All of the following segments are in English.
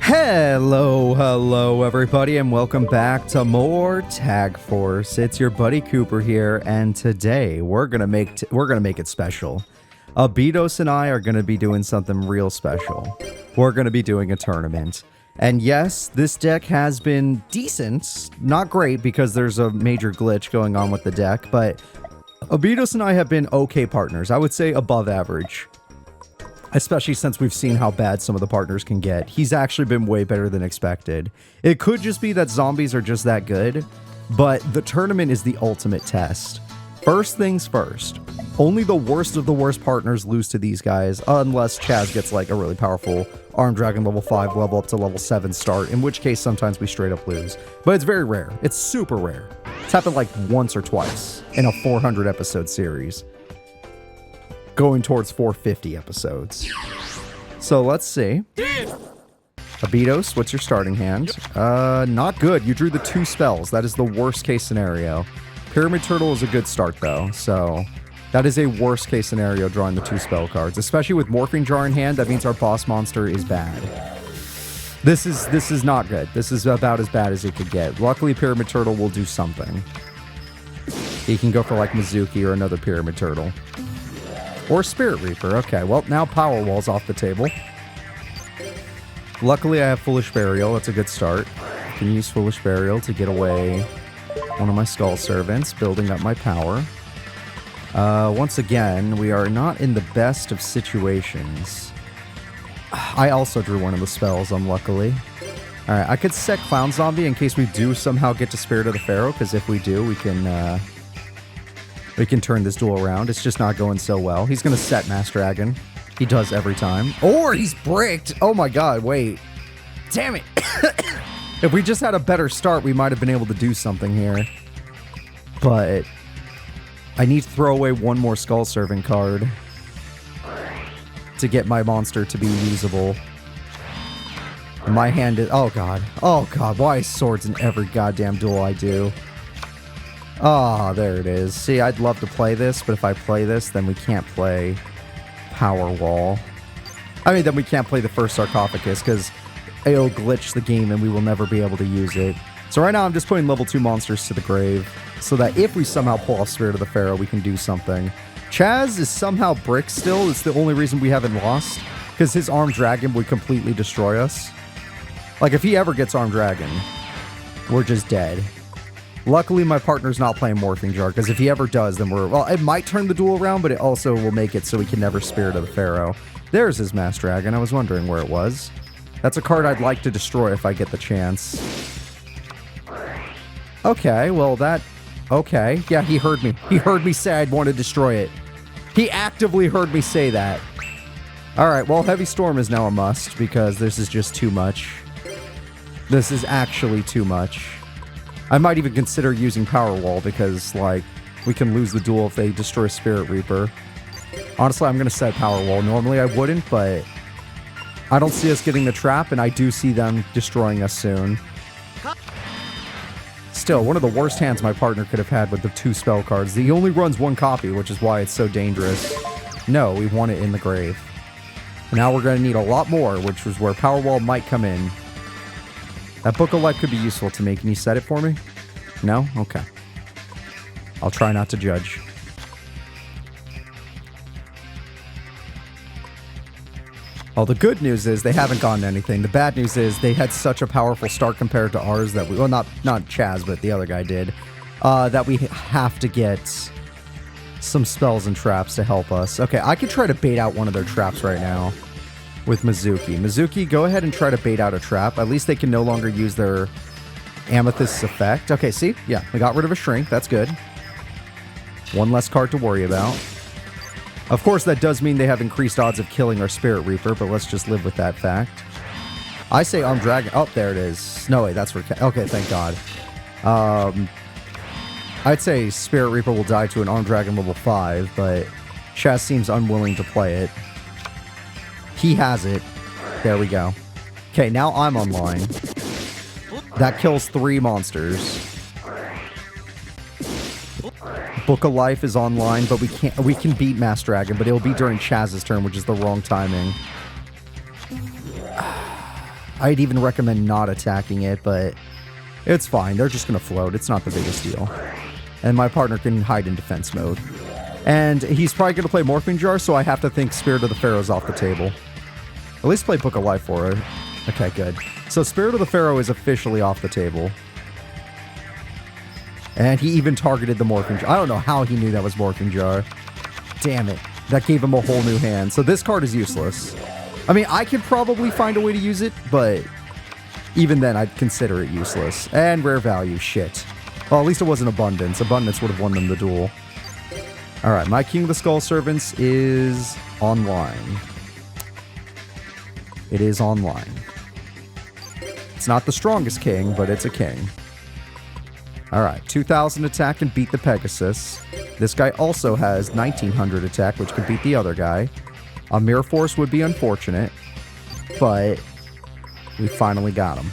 Hello everybody, and welcome back to more Tag Force. It's your buddy Cooper here, and today we're gonna make it special. Abidos and I are gonna be doing something real special. We're gonna be doing a tournament. And yes, this deck has been decent, not great because there's a major glitch going on with the deck, but Abidos and I have been okay partners. I would say above average. Especially since we've seen how bad some of the partners can get. He's actually been way better than expected. It could just be that zombies are just that good, but the tournament is the ultimate test. First things first, only the worst of the worst partners lose to these guys, unless Chaz gets like a really powerful Armed Dragon level 5, level up to level 7 start, in which case sometimes we straight up lose. But it's very rare. It's super rare. It's happened like once or twice in a 400 episode series. Going towards 450 episodes. So let's see. Abidos, what's your starting hand? Not good. You drew the 2 spells. That is the worst case scenario. Pyramid Turtle is a good start though, so that is a worst case scenario drawing the 2 spell cards. Especially with Morphing Jar in hand, that means our boss monster is bad. This is not good. This is about as bad as it could get. Luckily, Pyramid Turtle will do something. He can go for like Mizuki or another Pyramid Turtle. Or Spirit Reaper. Okay, well, now Power Wall's off the table. Luckily, I have Foolish Burial. That's a good start. I can use Foolish Burial to get away one of my Skull Servants, building up my power. Once again, we are not in the best of situations. I also drew one of the spells, unluckily. Alright, I could set Clown Zombie in case we do somehow get to Spirit of the Pharaoh, because if we do, we can turn this duel around. It's just not going so well. He's going to set Mass Dragon. He does every time. Or he's bricked. Oh my god, wait. Damn it. If we just had a better start, we might have been able to do something here. But I need to throw away one more Skull Servant card to get my monster to be usable. My hand is... Oh god. Oh god, why is swords in every goddamn duel I do? Ah, there it is. See, I'd love to play this, but if I play this, then we can't play Power Wall. I mean, then we can't play the first Sarcophagus, because it'll glitch the game and we will never be able to use it. So right now, I'm just putting level 2 monsters to the grave, so that if we somehow pull off Spirit of the Pharaoh, we can do something. Chaz is somehow brick still. It's the only reason we haven't lost, because his Armed Dragon would completely destroy us. Like, if he ever gets Armed Dragon, we're just dead. Luckily, my partner's not playing Morphing Jar, because if he ever does, then we're... Well, it might turn the duel around, but it also will make it so we can never Spirit of the Pharaoh. There's his Mass Dragon. I was wondering where it was. That's a card I'd like to destroy if I get the chance. Okay, well, that... Okay. Yeah, he heard me. He heard me say I'd want to destroy it. He actively heard me say that. Alright, well, Heavy Storm is now a must, because this is just too much. This is actually too much. I might even consider using Power Wall because, like, we can lose the duel if they destroy Spirit Reaper. Honestly, I'm going to set Power Wall. Normally I wouldn't, but I don't see us getting the trap, and I do see them destroying us soon. Still, one of the worst hands my partner could have had with the 2 spell cards. He only runs 1 copy, which is why it's so dangerous. No, we want it in the grave. Now we're going to need a lot more, which was where Power Wall might come in. That Book of Life could be useful to me. Can you set it for me? No? Okay. I'll try not to judge. Well, the good news is they haven't gotten anything. The bad news is they had such a powerful start compared to ours that we... Well, not Chaz, but the other guy did. That we have to get some spells and traps to help us. Okay, I could try to bait out one of their traps right now. With Mizuki. Mizuki, go ahead and try to bait out a trap. At least they can no longer use their Amethyst's effect. Okay, see? Yeah, we got rid of a shrink. That's good. One less card to worry about. Of course, that does mean they have increased odds of killing our Spirit Reaper, but let's just live with that fact. I say Armed Dragon... Oh, there it is. No, wait, that's for... Okay, thank God. I'd say Spirit Reaper will die to an Armed Dragon level 5, but Chaz seems unwilling to play it. He has it. There we go. Okay, now I'm online. That kills 3 monsters. Book of Life is online, but we can beat Mass Dragon, but it'll be during Chaz's turn, which is the wrong timing. I'd even recommend not attacking it, but it's fine. They're just going to float. It's not the biggest deal. And my partner can hide in defense mode. And he's probably going to play Morphing Jar, so I have to think Spirit of the Pharaoh's off the table. At least play Book of Life for it. Okay, good. So Spirit of the Pharaoh is officially off the table. And he even targeted the Morphing Jar. I don't know how he knew that was Morphing Jar. Damn it. That gave him a whole new hand. So this card is useless. I mean, I could probably find a way to use it, but even then, I'd consider it useless. And rare value, shit. Well, at least it wasn't Abundance. Abundance would have won them the duel. Alright, my King of the Skull Servants is online. It is online. It's not the strongest king, but it's a king. Alright, 2,000 attack can beat the Pegasus. This guy also has 1,900 attack, which could beat the other guy. A Mirror Force would be unfortunate, but we finally got him.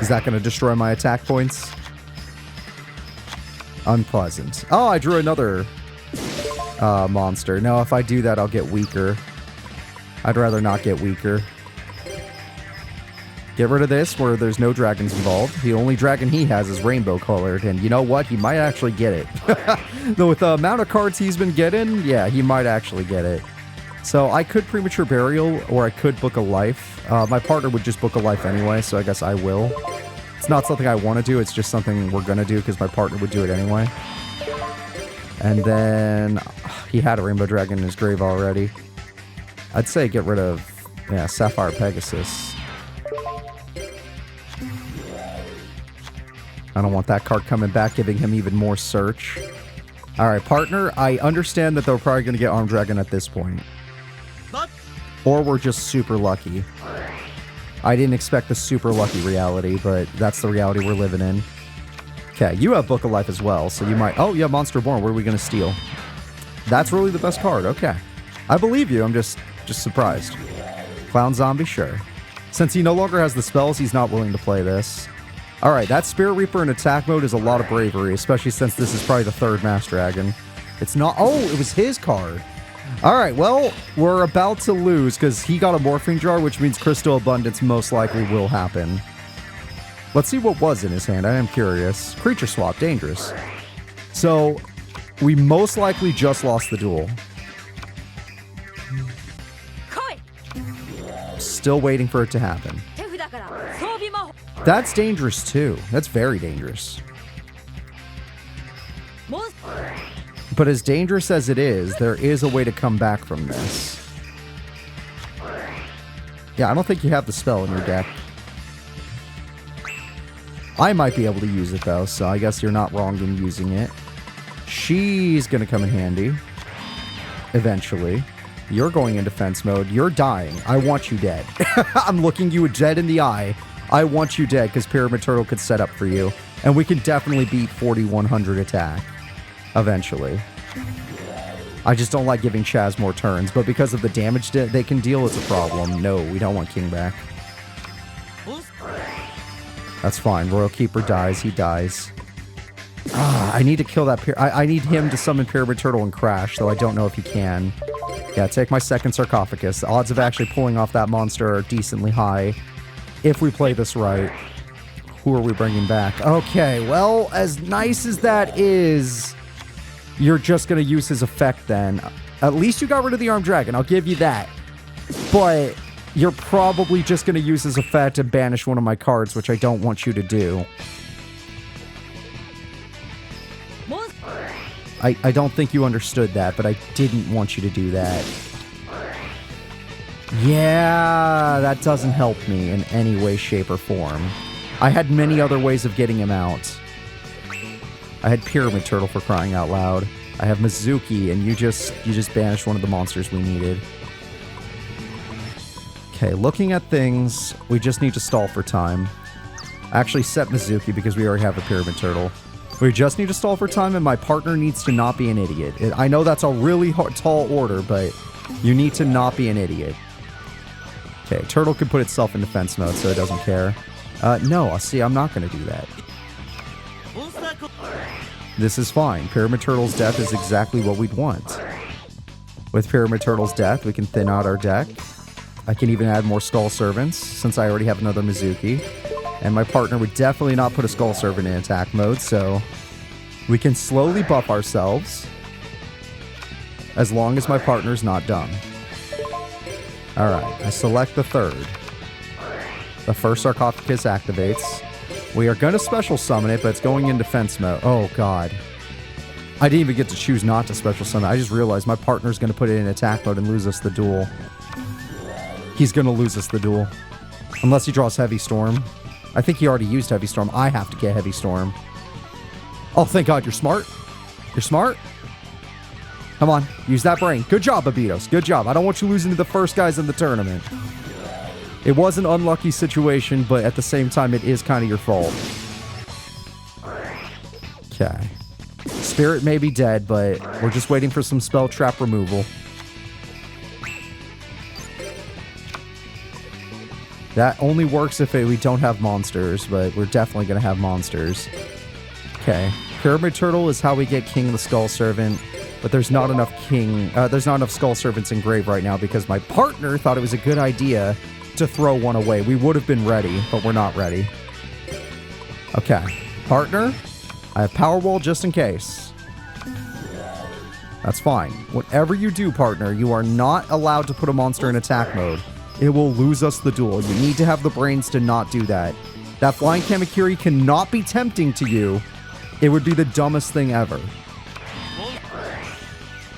Is that going to destroy my attack points? Unpleasant. Oh, I drew another monster. No, if I do that, I'll get weaker. I'd rather not get weaker. Get rid of this, where there's no dragons involved. The only dragon he has is rainbow colored, and you know what? He might actually get it. Though with the amount of cards he's been getting, yeah, he might actually get it. So I could Premature Burial, or I could Book a Life. My partner would just Book a Life anyway, so I guess I will. It's not something I want to do, it's just something we're going to do because my partner would do it anyway. And then he had a Rainbow Dragon in his grave already. I'd say get rid of, yeah, Sapphire Pegasus. I don't want that card coming back, giving him even more search. Alright, partner, I understand that they're probably going to get Armed Dragon at this point. Or we're just super lucky. I didn't expect the super lucky reality, but that's the reality we're living in. Okay, you have Book of Life as well, so you might... Oh, yeah, Monster Born, what are we going to steal? That's really the best card, okay. I believe you, I'm just surprised. Clown Zombie, sure. Since he no longer has the spells, he's not willing to play this. Alright, that Spirit Reaper in attack mode is a lot of bravery, especially since this is probably the third Master Dragon. It's not... Oh, it was his card. Alright, well, we're about to lose because he got a Morphing Jar, which means Crystal Abundance most likely will happen. Let's see what was in his hand. I am curious. Creature Swap, dangerous. So, we most likely just lost the duel. Still waiting for it to happen. That's dangerous too. That's very dangerous. But as dangerous as it is, there is a way to come back from this. Yeah, I don't think you have the spell in your deck. I might be able to use it though, so I guess you're not wrong in using it. She's gonna come in handy. Eventually. You're going in defense mode. You're dying. I want you dead. I'm looking you dead in the eye. I want you dead because Pyramid Turtle could set up for you. And we can definitely beat 4,100 attack. Eventually. I just don't like giving Chaz more turns, but because of the damage they can deal, it's a problem. No, we don't want King back. That's fine. Royal Keeper dies. He dies. I need to kill that... I need him to summon Pyramid Turtle and crash, though I don't know if he can. Yeah, take my second Sarcophagus. The odds of actually pulling off that monster are decently high. If we play this right. Who are we bringing back? Okay, well, as nice as that is, you're just going to use his effect then. At least you got rid of the Armed Dragon. I'll give you that. But you're probably just going to use his effect and banish one of my cards, which I don't want you to do. I don't think you understood that, but I didn't want you to do that. Yeah, that doesn't help me in any way, shape, or form. I had many other ways of getting him out. I had Pyramid Turtle for crying out loud. I have Mizuki, and you just banished one of the monsters we needed. Okay, looking at things, we just need to stall for time. I actually set Mizuki because we already have a Pyramid Turtle. We just need to stall for time, and my partner needs to not be an idiot. I know that's a really tall order, but you need to not be an idiot. Okay, Turtle can put itself in defense mode, so it doesn't care. No, see, I'm not going to do that. This is fine. Pyramid Turtle's death is exactly what we'd want. With Pyramid Turtle's death, we can thin out our deck. I can even add more Skull Servants since I already have another Mizuki. And my partner would definitely not put a Skull Servant in attack mode, so we can slowly buff ourselves as long as my partner's not done. Alright, I select the third. The first sarcophagus activates. We are going to special summon it, but it's going in defense mode. Oh, God. I didn't even get to choose not to special summon. I just realized my partner's going to put it in attack mode and lose us the duel. He's going to lose us the duel. Unless he draws Heavy Storm. I think he already used Heavy Storm. I have to get Heavy Storm. Oh, thank God. You're smart. You're smart. Come on. Use that brain. Good job, Abitos. Good job. I don't want you losing to the first guys in the tournament. It was an unlucky situation, but at the same time, it is kind of your fault. Okay. Spirit may be dead, but we're just waiting for some spell trap removal. That only works if we don't have monsters, but we're definitely going to have monsters. Okay. Pyramid Turtle is how we get King of the Skull Servant, but there's not enough Skull Servants in grave right now because my partner thought it was a good idea to throw one away. We would have been ready, but we're not ready. Okay. Partner, I have Power Wall just in case. That's fine. Whatever you do, partner, you are not allowed to put a monster in attack mode. It will lose us the duel. You need to have the brains to not do that. That Flying Kamakiri cannot be tempting to you. It would be the dumbest thing ever.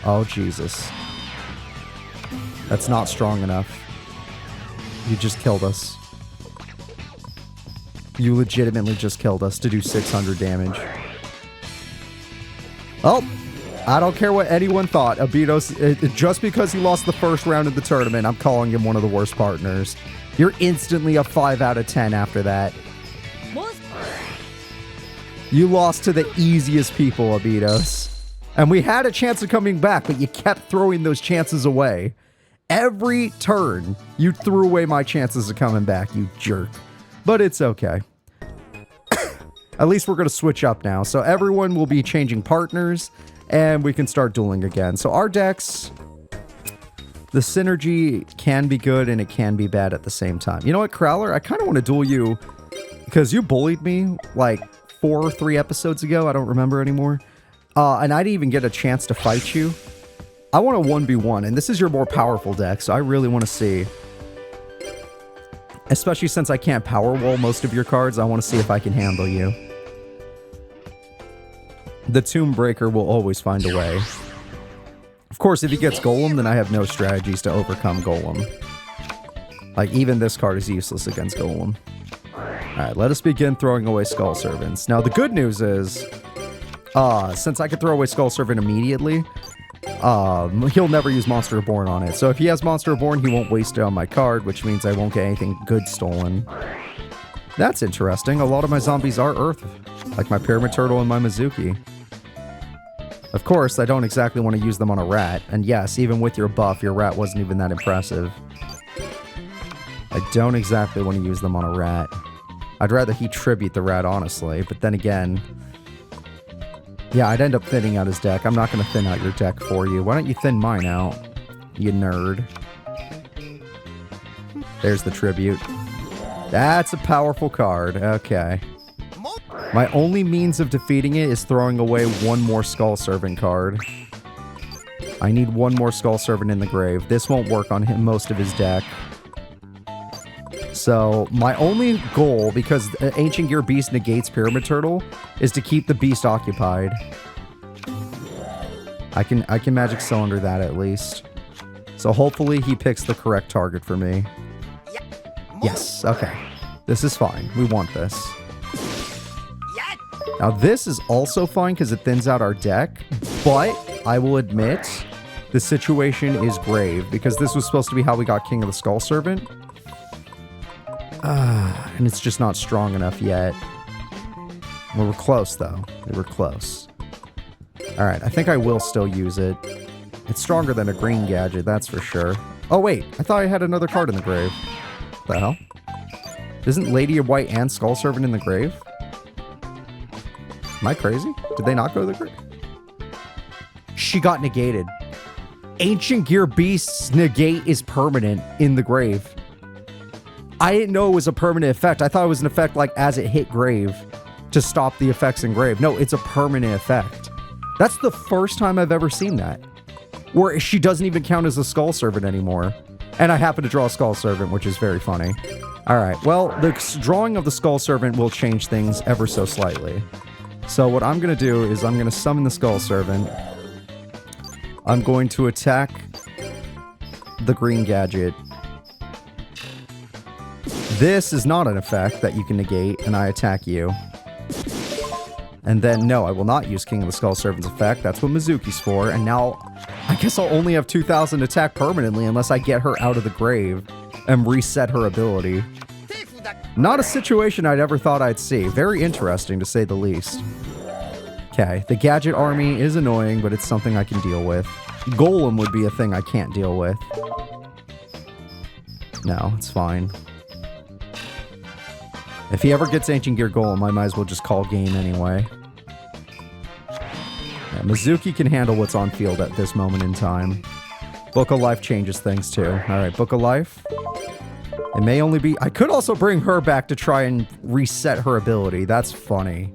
Oh, Jesus. That's not strong enough. You just killed us. You legitimately just killed us to do 600 damage. Oh, I don't care what anyone thought. Abitos, just because he lost the first round of the tournament, I'm calling him one of the worst partners. You're instantly a 5 out of 10 after that. You lost to the easiest people, Abitos. And we had a chance of coming back, but you kept throwing those chances away. Every turn, you threw away my chances of coming back, you jerk. But it's okay. At least we're going to switch up now. So everyone will be changing partners, and we can start dueling again. So our decks, the synergy can be good and it can be bad at the same time. You know what, Crowler? I kind of want to duel you because you bullied me like 4 or 3 episodes ago. I don't remember anymore. And I didn't even get a chance to fight you. I want a 1v1, and this is your more powerful deck, so I really want to see. Especially since I can't power wall most of your cards, I want to see if I can handle you. The Tomb Breaker will always find a way. Of course, if he gets Golem, then I have no strategies to overcome Golem. Like, even this card is useless against Golem. Alright, let us begin throwing away Skull Servants. Now, the good news is, since I could throw away Skull Servant immediately, he'll never use Monster Reborn on it. So if he has Monster Reborn, he won't waste it on my card, which means I won't get anything good stolen. That's interesting. A lot of my zombies are Earth, like my Pyramid Turtle and my Mizuki. Of course, I don't exactly want to use them on a rat. And yes, even with your buff, your rat wasn't even that impressive. I don't exactly want to use them on a rat. I'd rather he tribute the rat, honestly. But then again, yeah, I'd end up thinning out his deck. I'm not going to thin out your deck for you. Why don't you thin mine out, you nerd? There's the tribute. That's a powerful card. Okay. My only means of defeating it is throwing away one more Skull Servant card. I need one more Skull Servant in the grave. This won't work on him, most of his deck. So, my only goal, because Ancient Gear Beast negates Pyramid Turtle, is to keep the Beast occupied. I can Magic Cylinder that at least. So hopefully he picks the correct target for me. Yes, okay. This is fine. We want this. Now this is also fine because it thins out our deck, but I will admit the situation is grave because this was supposed to be how we got King of the Skull Servant. And it's just not strong enough yet. We were close though. We were close. Alright, I think I will still use it. It's stronger than a green gadget, that's for sure. Oh wait, I thought I had another card in the grave. What the hell? Isn't Lady of White and Skull Servant in the grave? Am I crazy? Did they not go to the grave? She got negated. Ancient Gear Beast's negate is permanent in the grave. I didn't know it was a permanent effect. I thought it was an effect like as it hit grave to stop the effects in grave. No, it's a permanent effect. That's the first time I've ever seen that. Where she doesn't even count as a Skull Servant anymore. And I happen to draw a Skull Servant, which is very funny. Alright, well, the drawing of the Skull Servant will change things ever so slightly. So what I'm going to do is I'm going to summon the Skull Servant. I'm going to attack the green gadget. This is not an effect that you can negate, and I attack you. And then, no, I will not use King of the Skull Servant's effect. That's what Mizuki's for. And now, I guess I'll only have 2,000 attack permanently unless I get her out of the grave and reset her ability. Not a situation I'd ever thought I'd see. Very interesting, to say the least. Okay, the gadget army is annoying, but it's something I can deal with. Golem would be a thing I can't deal with. No, it's fine. If he ever gets Ancient Gear Golem, I might as well just call game anyway. Yeah, Mizuki can handle what's on field at this moment in time. Book of Life changes things too. Alright, Book of Life. It may only be... I could also bring her back to try and reset her ability. That's funny.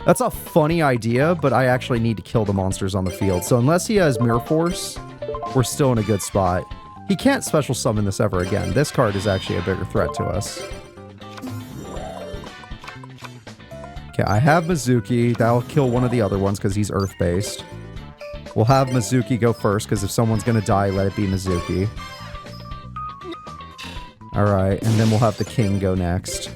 That's a funny idea, but I actually need to kill the monsters on the field. So unless he has Mirror Force, we're still in a good spot. He can't special summon this ever again. This card is actually a bigger threat to us. Okay, I have Mizuki. That'll kill one of the other ones because he's Earth-based. We'll have Mizuki go first because if someone's going to die, let it be Mizuki. Alright, and then we'll have the king go next.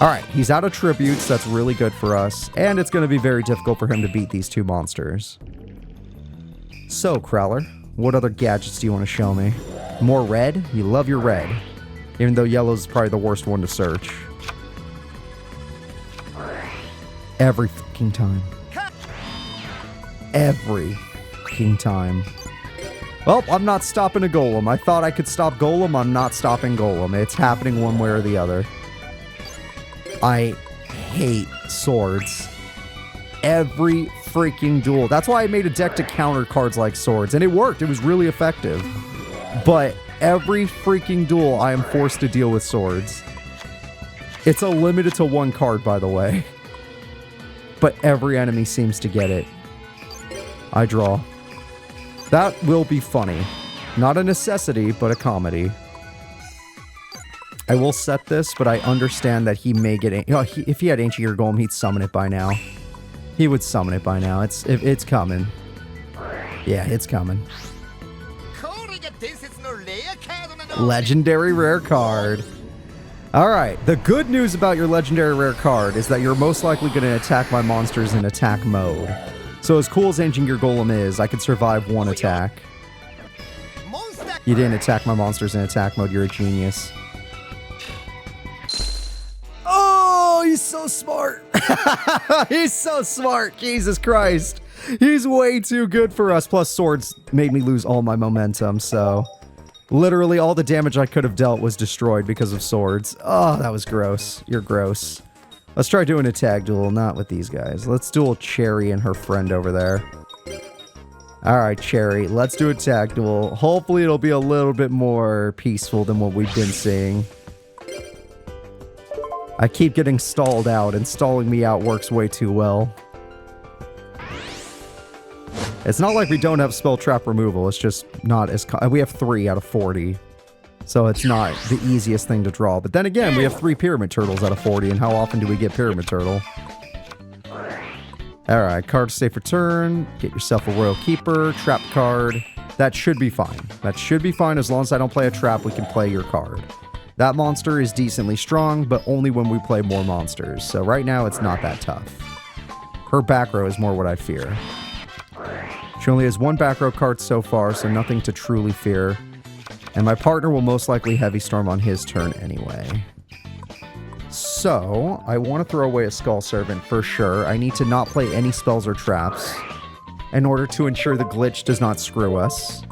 Alright, he's out of tributes. That's really good for us. And it's going to be very difficult for him to beat these two monsters. So, Crowler, what other gadgets do you want to show me? More red? You love your red. Even though yellow's probably the worst one to search. Every fucking time. Every fucking time. Well, I'm not stopping a Golem. I thought I could stop Golem. I'm not stopping Golem. It's happening one way or the other. I hate swords. Every freaking duel. That's why I made a deck to counter cards like swords. And it worked. It was really effective. But every freaking duel, I am forced to deal with swords. It's a limited to one card, by the way. But every enemy seems to get it. I draw. That will be funny. Not a necessity, but a comedy. I will set this, but I understand that he may get... if he had Ancient Gear Golem, he'd summon it by now. He would summon it by now. It's coming. Yeah, it's coming. Legendary rare card. Alright, the good news about your legendary rare card is that you're most likely going to attack my monsters in attack mode. So as cool as Ancient Gear Golem is, I could survive one attack. You didn't attack my monsters in attack mode, you're a genius. Oh, he's so smart. He's so smart, Jesus Christ. He's way too good for us. Plus swords made me lose all my momentum, so... Literally all the damage I could have dealt was destroyed because of swords. Oh, that was gross. You're gross. Let's try doing a tag duel, not with these guys. Let's duel Cherry and her friend over there. Alright, Cherry, let's do a tag duel. Hopefully it'll be a little bit more peaceful than what we've been seeing. I keep getting stalled out, and stalling me out works way too well. It's not like we don't have spell trap removal, it's just not as... we have 3 out of 40. So it's not the easiest thing to draw. But then again, we have 3 Pyramid Turtles out of 40, and how often do we get Pyramid Turtle? Alright, card stay for turn. Get yourself a Royal Keeper, trap card. That should be fine. That should be fine as long as I don't play a trap, we can play your card. That monster is decently strong, but only when we play more monsters. So right now, it's not that tough. Her back row is more what I fear. She only has 1 back row card so far, so nothing to truly fear. And my partner will most likely Heavy Storm on his turn anyway. So, I want to throw away a Skull Servant for sure. I need to not play any spells or traps in order to ensure the glitch does not screw us.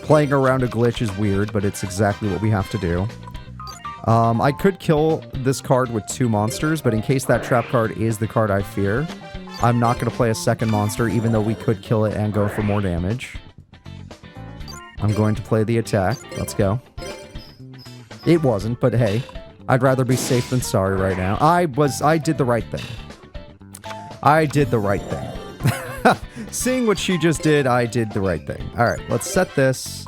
Playing around a glitch is weird, but it's exactly what we have to do. I could kill this card with 2 monsters, but in case that trap card is the card I fear, I'm not going to play a second monster, even though we could kill it and go for more damage. I'm going to play the attack. Let's go. It wasn't, but hey, I'd rather be safe than sorry right now. I did the right thing. I did the right thing. Seeing what she just did, I did the right thing. All right, let's set this.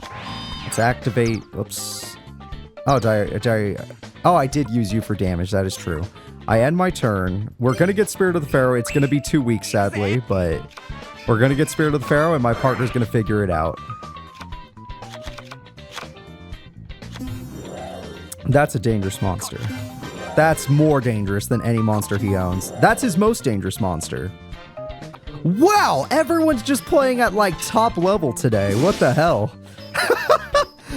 Let's activate. Whoops. Oh, I did use you for damage. That is true. I end my turn. We're going to get Spirit of the Pharaoh. It's going to be 2 weeks, sadly, but we're going to get Spirit of the Pharaoh, and my partner's going to figure it out. That's a dangerous monster. That's more dangerous than any monster he owns. That's his most dangerous monster. Wow, everyone's just playing at, like, top level today. What the hell?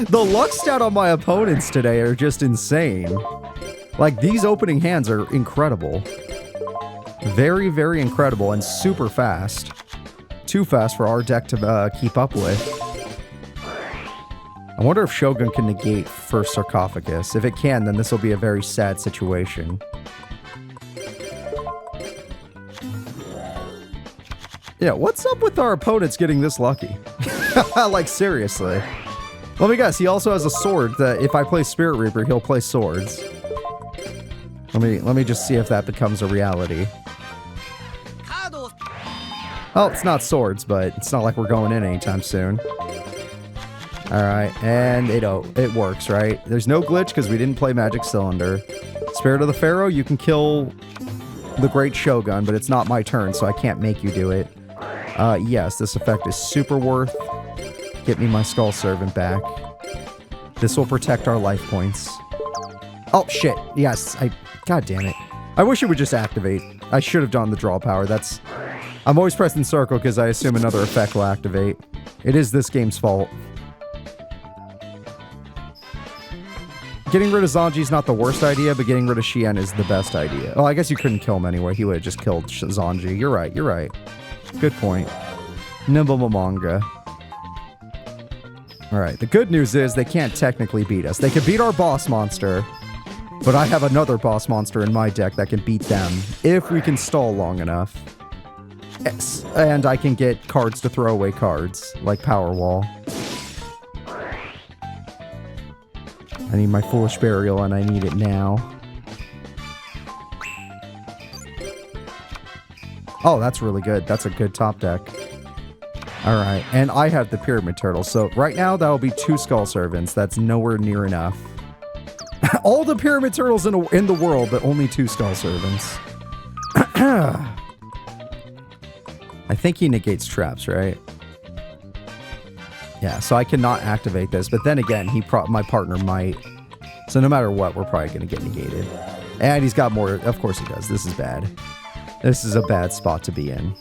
The luck stat on my opponents today are just insane. Like, these opening hands are incredible. Very, very incredible and super fast. Too fast for our deck to keep up with. I wonder if Shogun can negate first Sarcophagus. If it can, then this will be a very sad situation. Yeah, what's up with our opponents getting this lucky? Like, seriously. Let me guess, he also has a sword that if I play Spirit Reaper, he'll play swords. Let me just see if that becomes a reality. Oh, it's not swords, but it's not like we're going in anytime soon. Alright, and it works, right? There's no glitch because we didn't play Magic Cylinder. Spirit of the Pharaoh, you can kill the Great Shogun, but it's not my turn, so I can't make you do it. Yes, this effect is super worth. Get me my Skull Servant back. This will protect our life points. Oh, shit. Yes, God damn it. I wish it would just activate. I should have done the draw power. I'm always pressing circle because I assume another effect will activate. It is this game's fault. Getting rid of Zanji is not the worst idea, but getting rid of Shien is the best idea. Oh, I guess you couldn't kill him anyway. He would have just killed Zanji. You're right. You're right. Good point. Nimble manga. Alright, the good news is they can't technically beat us. They can beat our boss monster, but I have another boss monster in my deck that can beat them if we can stall long enough. Yes, and I can get cards to throw away cards, like Power Wall. I need my Foolish Burial, and I need it now. Oh, that's really good. That's a good top deck. Alright, and I have the Pyramid Turtle, so right now that'll be 2 Skull Servants. That's nowhere near enough. All the Pyramid Turtles in the world, but only 2 Skull Servants. I think he negates traps, right? Yeah, so I cannot activate this, but then again, my partner might. So no matter what, we're probably going to get negated. And he's got more. Of course he does. This is bad. This is a bad spot to be in.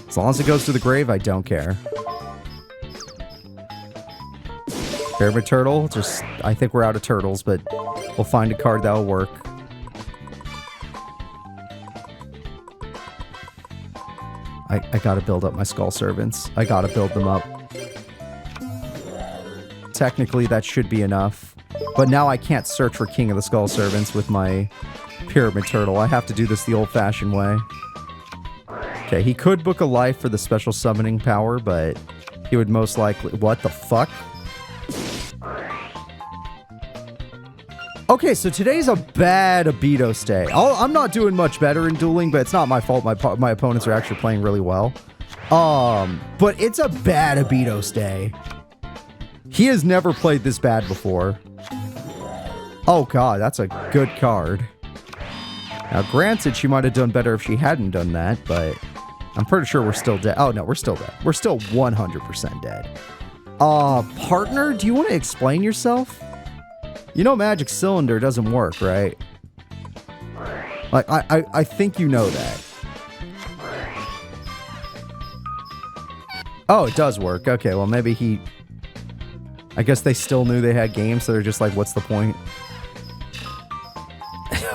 As long as it goes to the grave, I don't care. Pyramid Turtle. I think we're out of turtles, but we'll find a card that'll work. I gotta build up my Skull Servants. I gotta build them up. Technically, that should be enough. But now I can't search for King of the Skull Servants with my Pyramid Turtle. I have to do this the old-fashioned way. Okay, he could book a life for the special summoning power, but he would most likely... What the fuck? Okay, so today's a bad Abitos day. I'm not doing much better in dueling, but it's not my fault. My opponents are actually playing really well. But it's a bad Abitos day. He has never played this bad before. Oh god, that's a good card. Now, granted, she might have done better if she hadn't done that, but I'm pretty sure we're still dead. Oh, no, we're still dead. We're still 100% dead. Partner, do you want to explain yourself? You know Magic Cylinder doesn't work, right? Like, I think you know that. Oh, it does work. Okay, well, maybe he... I guess they still knew they had games, so they're just like, what's the point?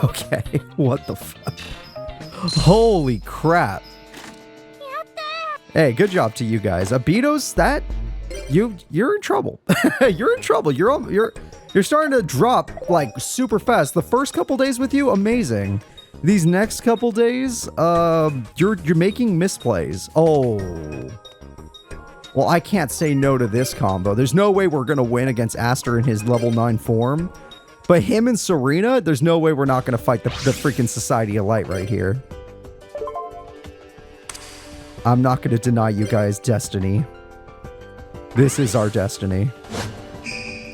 Okay, what the fuck? Holy crap. Hey, good job to you guys. Abitos, that... You're in trouble. You're in trouble. You're starting to drop, like, super fast. The first couple days with you, amazing. These next couple days, you're making misplays. Oh. Well, I can't say no to this combo. There's no way we're going to win against Aster in his level 9 form. But him and Serena, there's no way we're not going to fight the freaking Society of Light right here. I'm not going to deny you guys destiny. This is our destiny.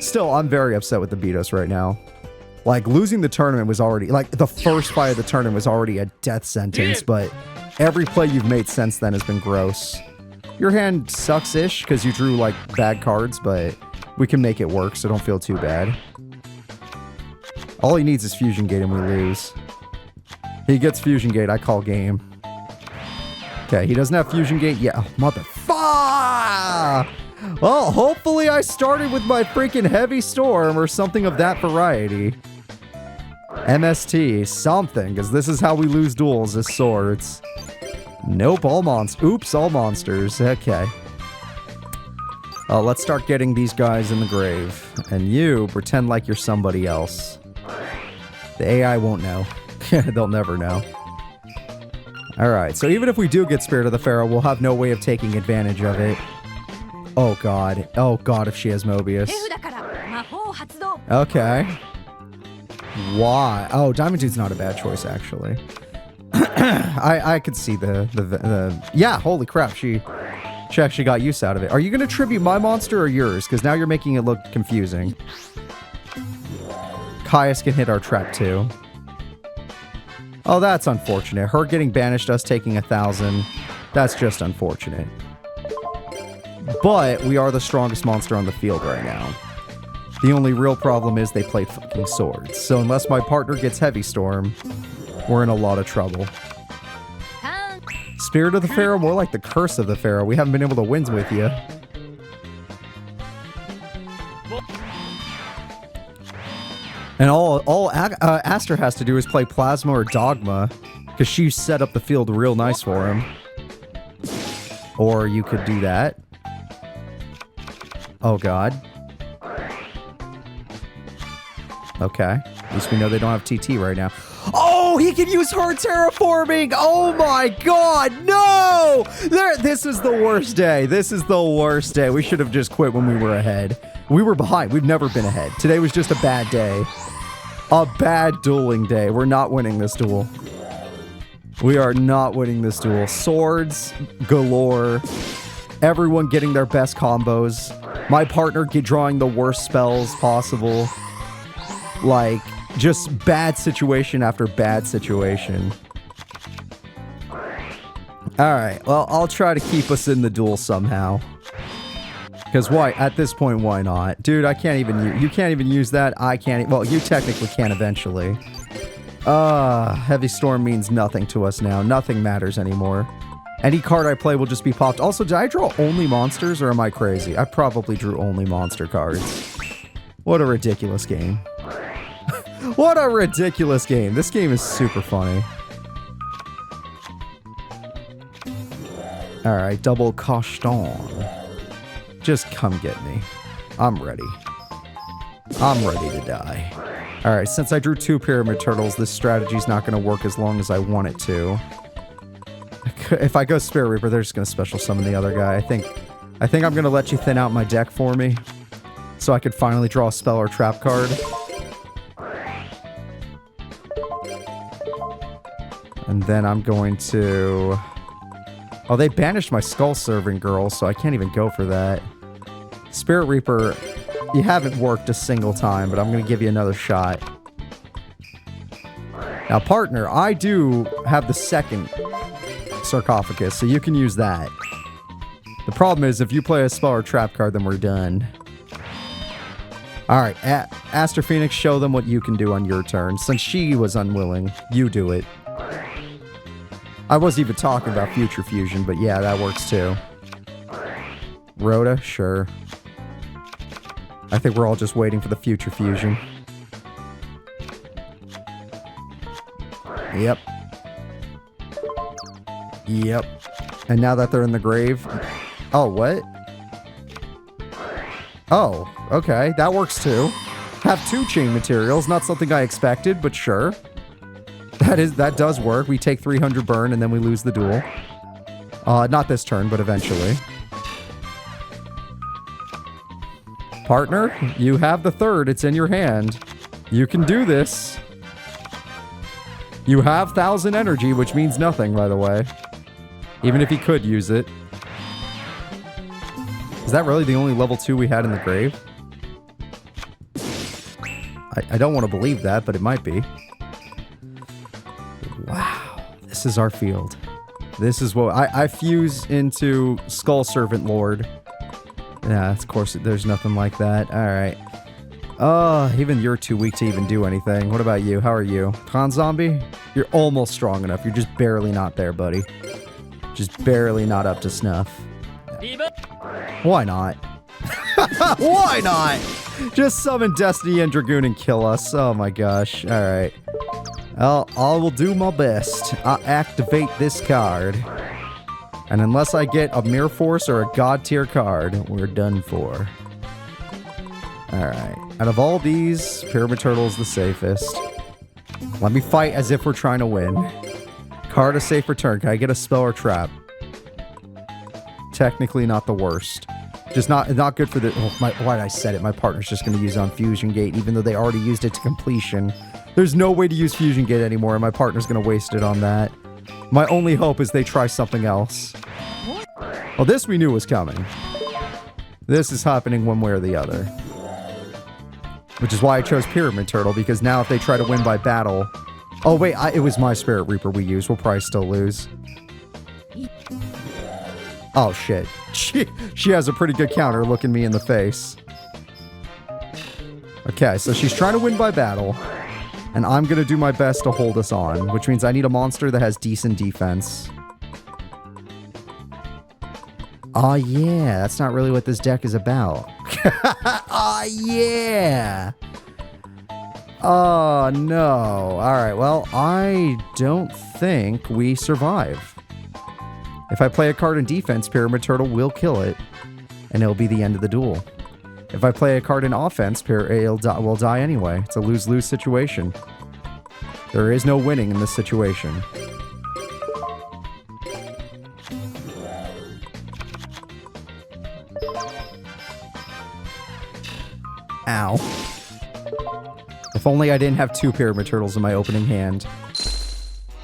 Still, I'm very upset with the Beatos right now. Like, losing the tournament was already... Like, the first fight of the tournament was already a death sentence, but every play you've made since then has been gross. Your hand sucks-ish, because you drew, like, bad cards, but we can make it work, so don't feel too bad. All he needs is Fusion Gate and we lose. He gets Fusion Gate, I call game. Okay, he doesn't have Fusion Gate yet. Oh, motherfucker! Well, hopefully I started with my freaking Heavy Storm or something of that variety. MST, something, because this is how we lose duels, is swords. Nope, all monsters. Oops, all monsters. Okay. Let's start getting these guys in the grave. And you, pretend like you're somebody else. The AI won't know. They'll never know. Alright, so even if we do get Spirit of the Pharaoh, we'll have no way of taking advantage of it. Oh god. Oh god, if she has Mobius. Okay. Why? Oh, Diamond Dude's not a bad choice, actually. I could see the... Yeah, holy crap, she actually got use out of it. Are you going to tribute my monster or yours? Because now you're making it look confusing. Caius can hit our trap too. Oh, that's unfortunate. Her getting banished, us taking 1,000. That's just unfortunate. But we are the strongest monster on the field right now. The only real problem is they played fucking swords. So unless my partner gets Heavy Storm, we're in a lot of trouble. Spirit of the Pharaoh, more like the Curse of the Pharaoh. We haven't been able to win with you. And all Aster has to do is play Plasma or Dogma, because she set up the field real nice for him. Or you could do that. Oh god. Okay. At least we know they don't have TT right now. Oh, he can use her terraforming! Oh my god, no! This is the worst day. This is the worst day. We should have just quit when we were ahead. We were behind. We've never been ahead. Today was just a bad day. A bad dueling day. We're not winning this duel. We are not winning this duel. Swords galore. Everyone getting their best combos. My partner drawing the worst spells possible. Like, just bad situation after bad situation. Alright, well, I'll try to keep us in the duel somehow. Because why? At this point, why not? Dude, I can't even... You can't even use that. I can't... Well, you technically can eventually. Heavy Storm means nothing to us now. Nothing matters anymore. Any card I play will just be popped. Also, did I draw only monsters, or am I crazy? I probably drew only monster cards. What a ridiculous game. What a ridiculous game. This game is super funny. Alright, double Cauchton. Just come get me. I'm ready. I'm ready to die. Alright, since I drew 2 Pyramid Turtles, this strategy's not going to work as long as I want it to. If I go Spirit Reaper, they're just going to special summon the other guy. I think I'm going to let you thin out my deck for me, so I could finally draw a spell or trap card. And then I'm going to... Oh, they banished my Skull Serving Girl, so I can't even go for that. Spirit Reaper, you haven't worked a single time, but I'm going to give you another shot. Now, partner, I do have the second sarcophagus, so you can use that. The problem is, if you play a spell or trap card, then we're done. Alright, Aster Phoenix, show them what you can do on your turn. Since she was unwilling, you do it. I wasn't even talking about Future Fusion, but yeah, that works too. Rhoda, sure. I think we're all just waiting for the Future Fusion. Yep. Yep. And now that they're in the grave... Oh, what? Oh, okay. That works too. Have 2 chain materials. Not something I expected, but sure. That does work. We take 300 burn and then we lose the duel. Not this turn, but eventually. Partner, you have the third. It's in your hand. You can do this. You have 1,000 energy, which means nothing, by the way. Even if he could use it. Is that really the only level 2 we had in the grave? I don't want to believe that, but it might be. Wow. This is our field. This is what... I fuse into Skull Servant Lord. Yeah, of course, there's nothing like that. Alright. Oh, even you're too weak to even do anything. What about you? How are you? Con Zombie? You're almost strong enough. You're just barely not there, buddy. Just barely not up to snuff. Why not? Why not? Just summon Destiny and Dragoon and kill us. Oh my gosh. Alright. Well, I will do my best. I'll activate this card. And unless I get a Mirror Force or a God tier card, we're done for. Alright. Out of all these, Pyramid Turtle's the safest. Let me fight as if we're trying to win. Card a safe return. Can I get a spell or trap? Technically not the worst. Just not good for the... Oh, why did I said it? My partner's just going to use on Fusion Gate, even though they already used it to completion. There's no way to use Fusion Gate anymore, and my partner's going to waste it on that. My only hope is they try something else. Well, this we knew was coming. This is happening one way or the other. Which is why I chose Pyramid Turtle, because now if they try to win by battle... Oh, wait, it was my Spirit Reaper we used. We'll probably still lose. Oh, shit. She has a pretty good counter looking me in the face. Okay, so she's trying to win by battle. And I'm going to do my best to hold us on, which means I need a monster that has decent defense. Oh, yeah. That's not really what this deck is about. Oh, yeah. Oh, no. All right, well, I don't think we survive. If I play a card in defense, Pyramid Turtle will kill it, and it'll be the end of the duel. If I play a card in offense, we'll die anyway. It's a lose-lose situation. There is no winning in this situation. Ow. If only I didn't have 2 Pyramid Turtles in my opening hand.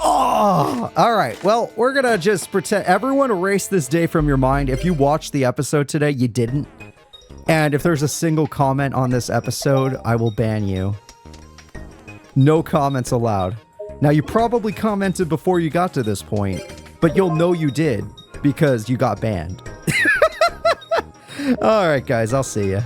Oh! Alright, well, we're gonna just pretend... Everyone erase this day from your mind. If you watched the episode today, you didn't. And if there's a single comment on this episode, I will ban you. No comments allowed. Now, you probably commented before you got to this point, but you'll know you did because you got banned. Alright, guys, I'll see ya.